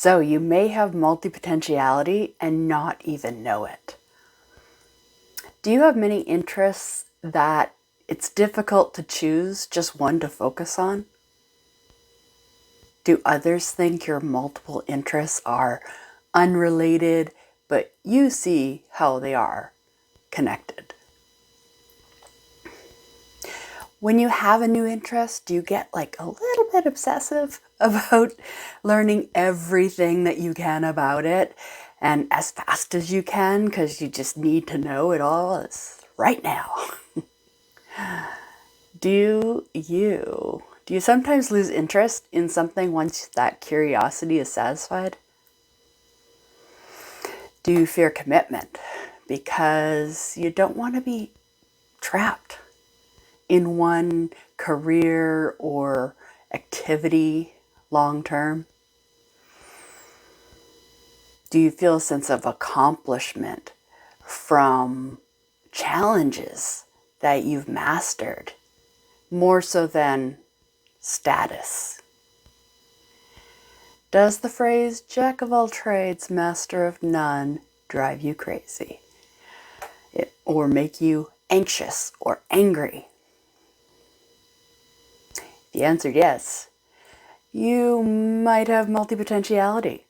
So you may have multipotentiality and not even know it. Do you have many interests that it's difficult to choose just one to focus on? Do others think your multiple interests are unrelated, but you see how they are connected? When you have a new interest, do you get like a little bit obsessive about learning everything that you can about it and as fast as you can because you just need to know it all right now? Do you sometimes lose interest in something once that curiosity is satisfied? Do you fear commitment because you don't want to be trapped in one career or activity long term? Do you feel a sense of accomplishment from challenges that you've mastered, more so than status? Does the phrase "jack of all trades, master of none" drive you crazy? Or make you anxious or angry? If you answered yes, you might have multipotentiality.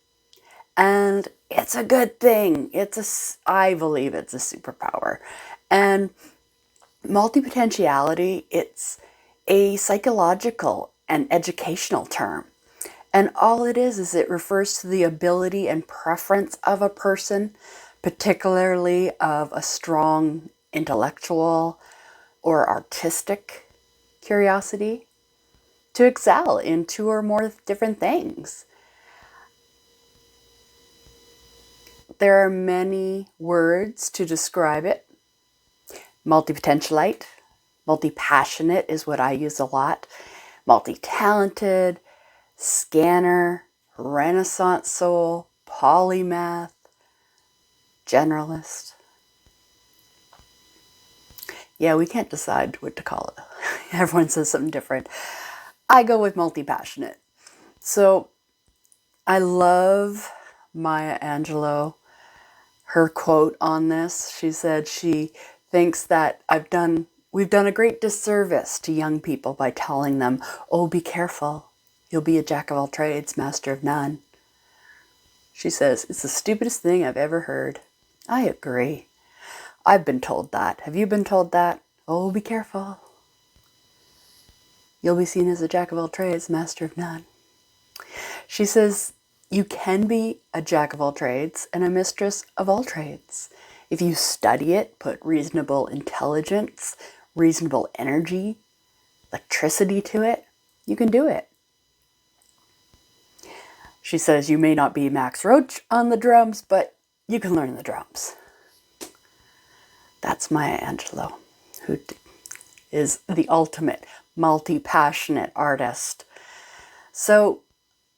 And it's a good thing. I believe it's a superpower. And multipotentiality, it's a psychological and educational term. And all it is it refers to the ability and preference of a person, particularly of a strong intellectual or artistic curiosity, to excel in two or more different things. There are many words to describe it. Multipotentialite, multi-passionate is what I use a lot. Multi-talented, scanner, Renaissance soul, polymath, generalist. Yeah, we can't decide what to call it. Everyone says something different. I go with multi-passionate. So I love Maya Angelou. Her quote on this, she said she thinks that we've done a great disservice to young people by telling them, oh, be careful. You'll be a jack of all trades, master of none. She says, it's the stupidest thing I've ever heard. I agree. I've been told that. Have you been told that? Oh, be careful. You'll be seen as a jack of all trades, master of none. She says, you can be a jack of all trades and a mistress of all trades. If you study it, put reasonable intelligence, reasonable energy, electricity to it, you can do it. She says you may not be Max Roach on the drums, but you can learn the drums. That's Maya Angelou, who is the ultimate multi-passionate artist. So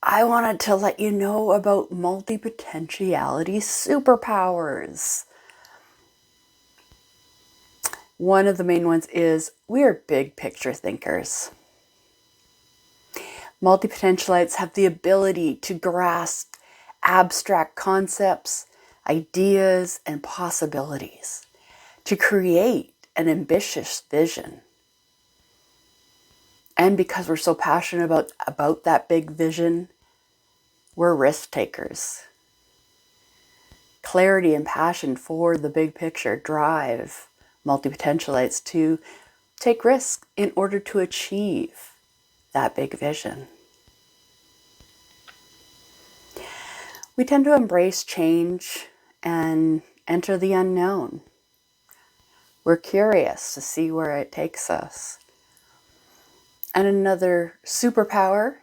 I wanted to let you know about multipotentiality superpowers. One of the main ones is we are big picture thinkers. Multipotentialites have the ability to grasp abstract concepts, ideas, and possibilities, to create an ambitious vision. And because we're so passionate about that big vision, we're risk takers. Clarity and passion for the big picture drive multipotentialites to take risks in order to achieve that big vision. We tend to embrace change and enter the unknown. We're curious to see where it takes us. And another superpower,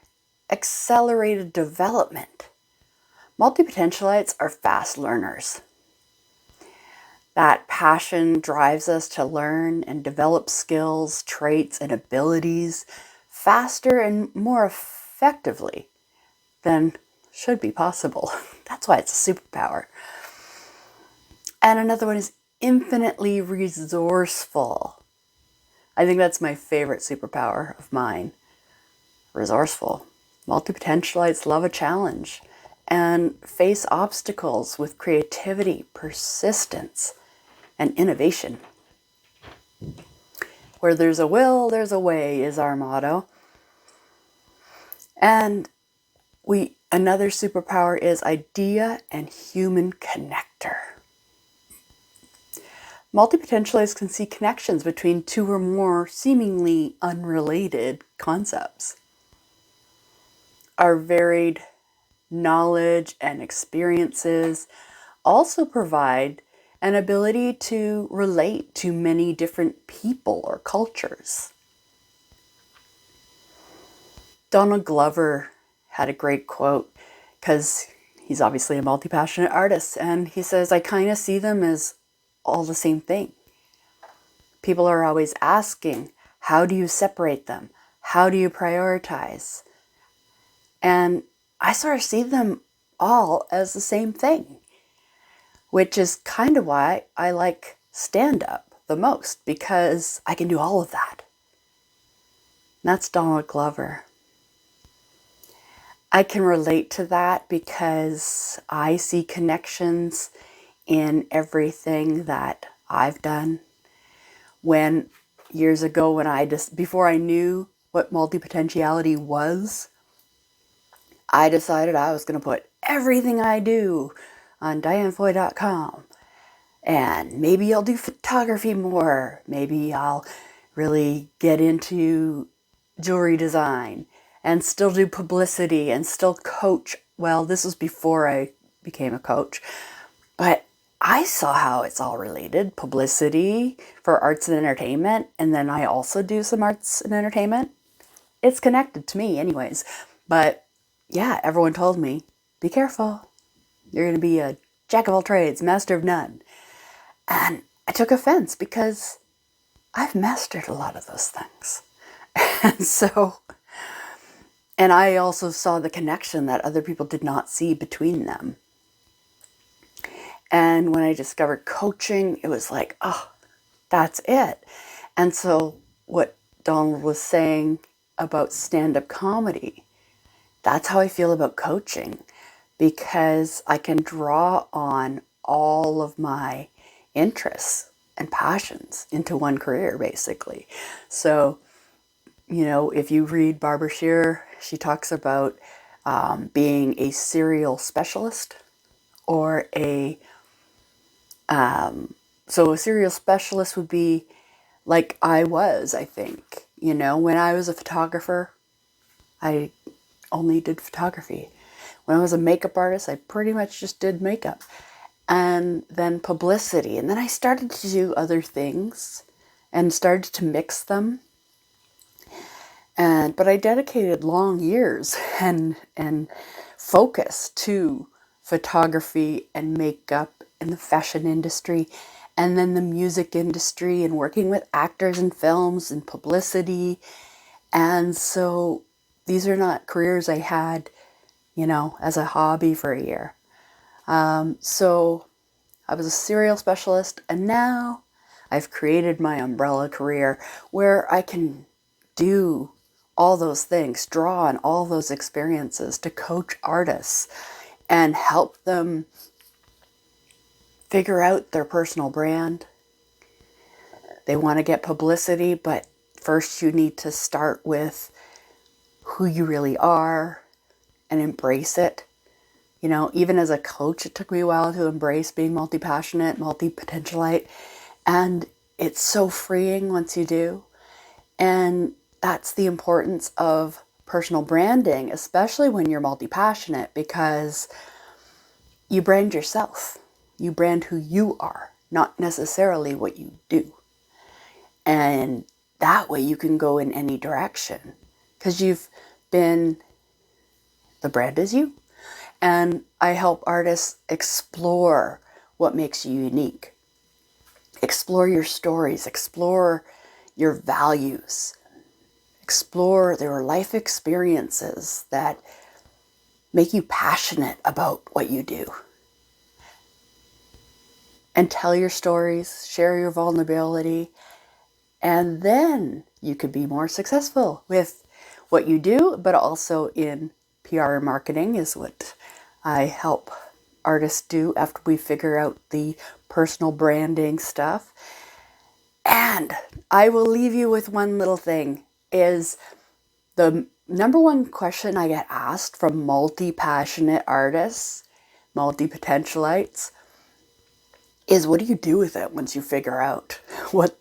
accelerated development. Multipotentialites are fast learners. That passion drives us to learn and develop skills, traits, and abilities faster and more effectively than should be possible. That's why it's a superpower. And another one is infinitely resourceful. I think that's my favorite superpower of mine. Resourceful. Multipotentialites love a challenge and face obstacles with creativity, persistence, and innovation. Where there's a will, there's a way is our motto. And another superpower is idea and human connector. Multipotentialites can see connections between two or more seemingly unrelated concepts. Our varied knowledge and experiences also provide an ability to relate to many different people or cultures. Donald Glover had a great quote, because he's obviously a multi-passionate artist, and he says, I kind of see them as all the same thing. People are always asking, how do you separate them? How do you prioritize? And I sort of see them all as the same thing, which is kind of why I like stand-up the most, because I can do all of that. And that's Donald Glover. I can relate to that because I see connections in everything that I've done. When years ago, before I knew what multipotentiality was, I decided I was going to put everything I do on dianefoy.com. And maybe I'll do photography more. Maybe I'll really get into jewelry design and still do publicity and still coach. Well, this was before I became a coach. But I saw how it's all related. Publicity for arts and entertainment. And then I also do some arts and entertainment. It's connected to me anyways. But yeah, everyone told me, be careful. You're going to be a jack of all trades, master of none. And I took offense because I've mastered a lot of those things. And I also saw the connection that other people did not see between them. And when I discovered coaching, it was like, oh, that's it. And so what Donald was saying about stand-up comedy, that's how I feel about coaching, because I can draw on all of my interests and passions into one career, basically. So, if you read Barbara Scheer, she talks about being a serial specialist or so a serial specialist would be like I was, I think. When I was a photographer, I only did photography. When I was a makeup artist, I pretty much just did makeup. And then publicity. And then I started to do other things and started to mix them. But I dedicated long years and focus to photography and makeup and the fashion industry, and then the music industry and working with actors in films and publicity. And so these are not careers I had, as a hobby for a year. So I was a serial specialist, and now I've created my umbrella career where I can do all those things, draw on all those experiences to coach artists and help them figure out their personal brand. They want to get publicity, but first you need to start with who you really are and embrace it. Even as a coach, it took me a while to embrace being multi-passionate, multipotentialite, and it's so freeing once you do. And that's the importance of personal branding, especially when you're multi-passionate, because you brand yourself. You brand who you are, not necessarily what you do. And that way you can go in any direction, because the brand is you. And I help artists explore what makes you unique. Explore your stories, explore your values, explore their life experiences that make you passionate about what you do. And tell your stories, share your vulnerability, and then you could be more successful with what you do, but also in PR and marketing is what I help artists do after we figure out the personal branding stuff. And I will leave you with one little thing, is the number one question I get asked from multi-passionate artists, multipotentialites, is what do you do with it once you figure out what,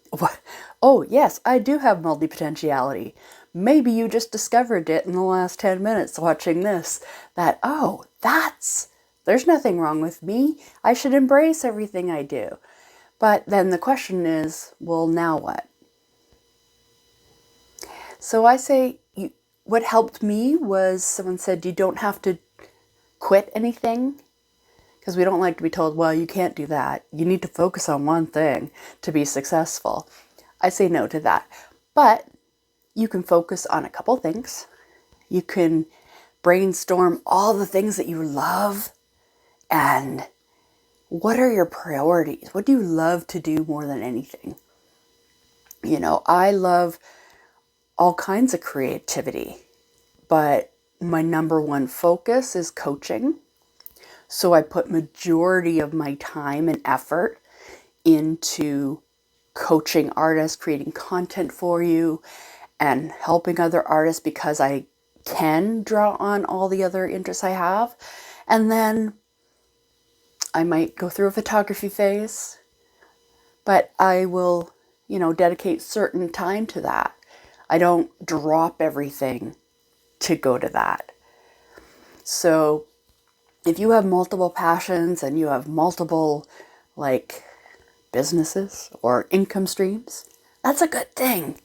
oh yes, I do have multipotentiality. Maybe you just discovered it in the last 10 minutes watching this, that, oh, there's nothing wrong with me. I should embrace everything I do. But then the question is, well, now what? So I say, what helped me was someone said, you don't have to quit anything, because we don't like to be told, well, you can't do that. You need to focus on one thing to be successful. I say no to that. But you can focus on a couple things. You can brainstorm all the things that you love, and what are your priorities? What do you love to do more than anything? You know, I love all kinds of creativity, but my number one focus is coaching. So I put majority of my time and effort into coaching artists, creating content for you, and helping other artists because I can draw on all the other interests I have. And then I might go through a photography phase, but I will, dedicate certain time to that. I don't drop everything to go to that. So if you have multiple passions and you have multiple businesses or income streams, that's a good thing.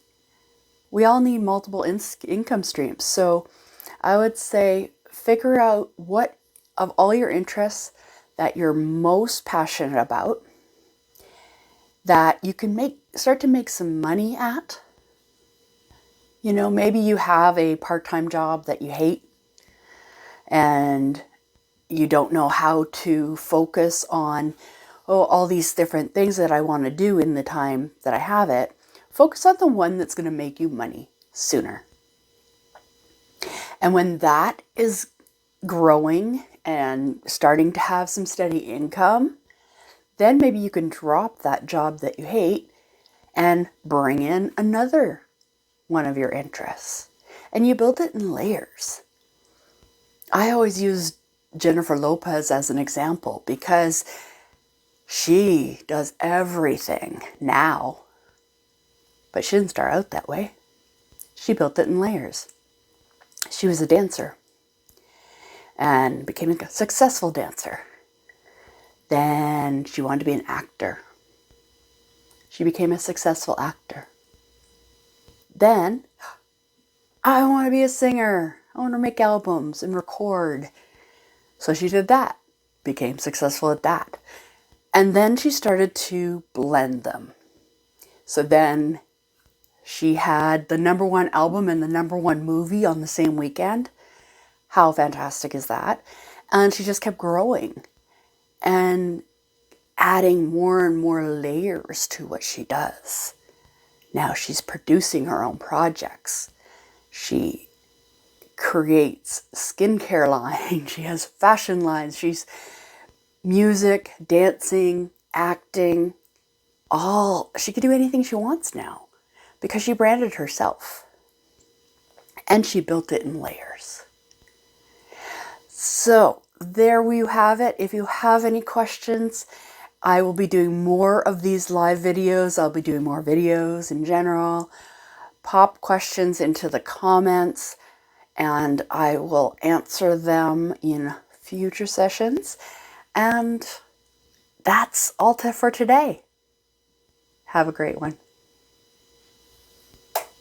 We all need multiple income streams. So I would say figure out what of all your interests that you're most passionate about, that you can start to make some money at. Maybe you have a part-time job that you hate and you don't know how to focus on, all these different things that I want to do in the time that I have it. Focus on the one that's going to make you money sooner. And when that is growing and starting to have some steady income, then maybe you can drop that job that you hate and bring in another one of your interests. And you build it in layers. I always use Jennifer Lopez as an example because she does everything now. But she didn't start out that way. She built it in layers. She was a dancer and became a successful dancer. Then she wanted to be an actor. She became a successful actor. Then, I want to be a singer. I want to make albums and record. So she did that, became successful at that. And then she started to blend them. So then she had the number one album and the number one movie on the same weekend. How fantastic is that? And she just kept growing and adding more and more layers to what she does. Now she's producing her own projects. She creates skincare line. She has fashion lines. She's music, dancing, acting, she can do anything she wants now because she branded herself and she built it in layers. So there you have it. If you have any questions, I will be doing more of these live videos. I'll be doing more videos in general. Pop questions into the comments and I will answer them in future sessions. And that's all for today. Have a great one.